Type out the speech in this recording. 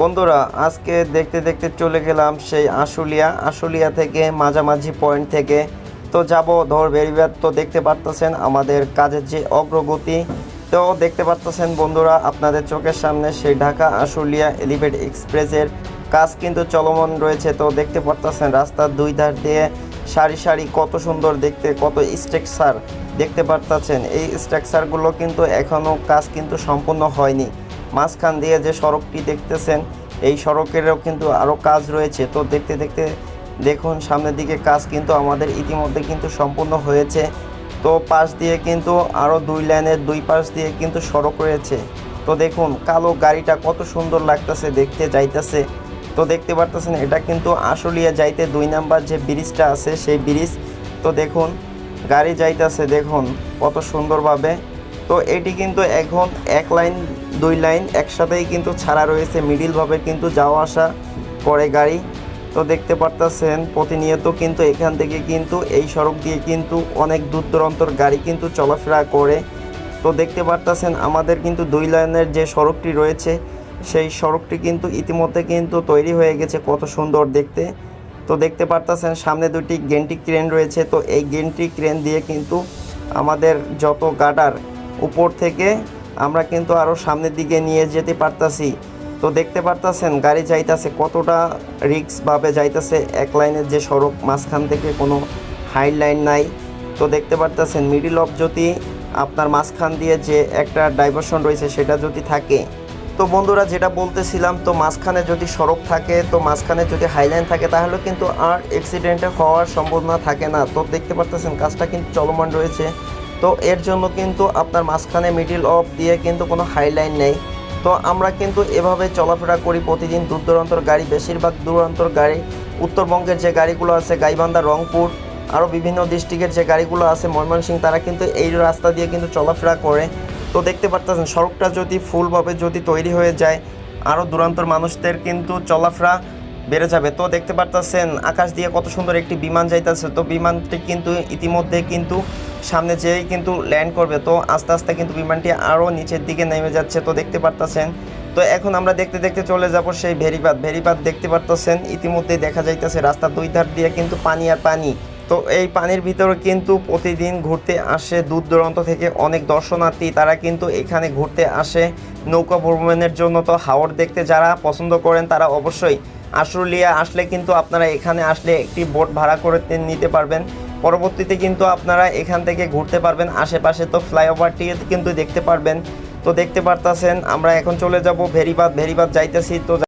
বন্ধুরা আজকে দেখতে দেখতে চলে গেলাম সেই আশুলিয়া থেকে মাঝামাঝি পয়েন্ট থেকে তো যাব ধর বেরিবাদ। তো দেখতে পারতেছেন আমাদের কাজের যে অগ্রগতি, তো দেখতে পারতেছেন বন্ধুরা আপনাদের চোখের সামনে সেই ঢাকা আশুলিয়া এলিভেট এক্সপ্রেসের কাজ কিন্তু চলমান রয়েছে। তো দেখতে পারতেছেন রাস্তার দুই ধার দিয়ে সারি সারি কত সুন্দর দেখতে, কত স্ট্রাকচার দেখতে পারতেছেন। এই স্ট্রাকচারগুলো কিন্তু এখনও কাজ কিন্তু সম্পূর্ণ হয়নি। মাঝখান দিয়ে যে সড়কটি দেখতেছেন এই সড়কেরও কিন্তু আরও কাজ রয়েছে। তো দেখতে দেখতে দেখুন সামনের দিকে কাজ কিন্তু আমাদের ইতিমধ্যে কিন্তু সম্পূর্ণ হয়েছে। তো পাশ দিয়ে কিন্তু আরও দুই লাইনের দুই পাশ দিয়ে কিন্তু সড়ক রয়েছে। তো দেখুন কালো গাড়িটা কত সুন্দর লাগতেছে দেখতে যাইতেছে। তো দেখতে পারতেছেন এটা কিন্তু আশুলিয়া যাইতে 2 নাম্বার যে ব্রিজটা আছে সেই ব্রিজ। তো দেখুন গাড়ি যাইতেছে দেখুন কত সুন্দরভাবে। তো এটি কিন্তু এখন এক লাইন দুই লাইন একসাথেই কিন্তু ছাড়া রয়েছে, মিডিলভাবে কিন্তু যাওয়া আসা করে গাড়ি। তো দেখতে পারতেছেন প্রতিনিয়ত কিন্তু এখান থেকে কিন্তু এই সড়ক দিয়ে কিন্তু অনেক দূর দূরান্তর গাড়ি কিন্তু চলাফেরা করে। তো দেখতে পারতেছেন আমাদের কিন্তু দুই লাইনের যে সড়কটি রয়েছে সেই সড়কটি কিন্তু ইতিমধ্যে কিন্তু তৈরি হয়ে গেছে, কত সুন্দর দেখতে। তো দেখতে পারতেছেন সামনে দুটি গেন্ট্রি ক্রেন রয়েছে। তো এই গেন্ট্রি ক্রেন দিয়ে কিন্তু আমাদের যত গার্ডার উপর থেকে আমরা কিন্তু আরও সামনের দিকে নিয়ে যেতে পারতাছি। তো দেখতে পারতেছেন গাড়ি যাইতেছে কতটা রিস্কভাবে যাইতেছে। এক লাইনের যে সড়ক মাঝখান থেকে কোনো হাই লাইন নাই। তো দেখতে পারতেছেন মিডিল অফ যদি আপনার মাঝখান দিয়ে যে একটা ডাইভারশন রয়েছে সেটা যদি থাকে, তো বন্ধুরা যেটা বলতেছিলাম, তো মাঝখানে যদি সড়ক থাকে, তো মাঝখানে যদি হাইলাইন থাকে তাহলে কিন্তু আর অ্যাক্সিডেন্টে হওয়ার সম্ভাবনা থাকে না। তো দেখতে পারতেছেন কাজটা কিন্তু চলমান রয়েছে। তো এর জন্য কিন্তু আপনার মাঝখানে মিডিল অফ দিয়ে কিন্তু কোনো হাইলাইন নেই। তো আমরা কিন্তু এভাবে চলাফেরা করি প্রতিদিন। দূর দূরান্তর গাড়ি, বেশিরভাগ দূরান্তর গাড়ি উত্তরবঙ্গের যে গাড়িগুলো আছে গাইবান্ধা, রংপুর, আরও বিভিন্ন ডিস্ট্রিক্টের যে গাড়িগুলো আছে ময়মনসিংহ, তারা কিন্তু এই রাস্তা দিয়ে কিন্তু চলাফেরা করে। তো দেখতে পারতেছেন সড়কটা যদি ফুলভাবে যদি তৈরি হয়ে যায় আরও দূরান্তর মানুষদের কিন্তু চলাফেরা বেড়ে যাবে। তো দেখতে পারতেছেন আকাশ দিয়ে কত সুন্দর একটি বিমান যাইতেছে। তো বিমানটি কিন্তু ইতিমধ্যে কিন্তু সামনে যেই কিন্তু ল্যান্ড করবে। তো আস্তে আস্তে কিন্তু বিমানটি আরও নিচের দিকে নেমে যাচ্ছে। তো দেখতে পারতেছেন। তো এখন আমরা দেখতে দেখতে চলে যাব সেই ভেরিবাদ দেখতে পারতেছেন ইতিমধ্যেই দেখা যাইতেছে রাস্তার দুই ধার দিয়ে কিন্তু পানি আর পানি। তো এই পানির ভিতরে কিন্তু প্রতিদিন ঘুরতে আসে দূর দূরান্ত থেকে অনেক দর্শনার্থী, তারা কিন্তু এখানে ঘুরতে আসে নৌকা ভ্রমণের জন্য। তো হাওর দেখতে যারা পছন্দ করেন তারা অবশ্যই আশুলিয়া আসলে কিন্তু আপনারা এখানে আসলে একটি বোট ভাড়া করে নিতে পারবেন। পরবর্তীতে কিন্তু আপনারা এখান থেকে ঘুরতে পারবেন আশেপাশে। তো ফ্লাইওভারটি কিন্তু দেখতে পারবেন। তো দেখতে পারতেছেন আমরা এখন চলে যাব ভেরিবাদ যাইতেছি। তো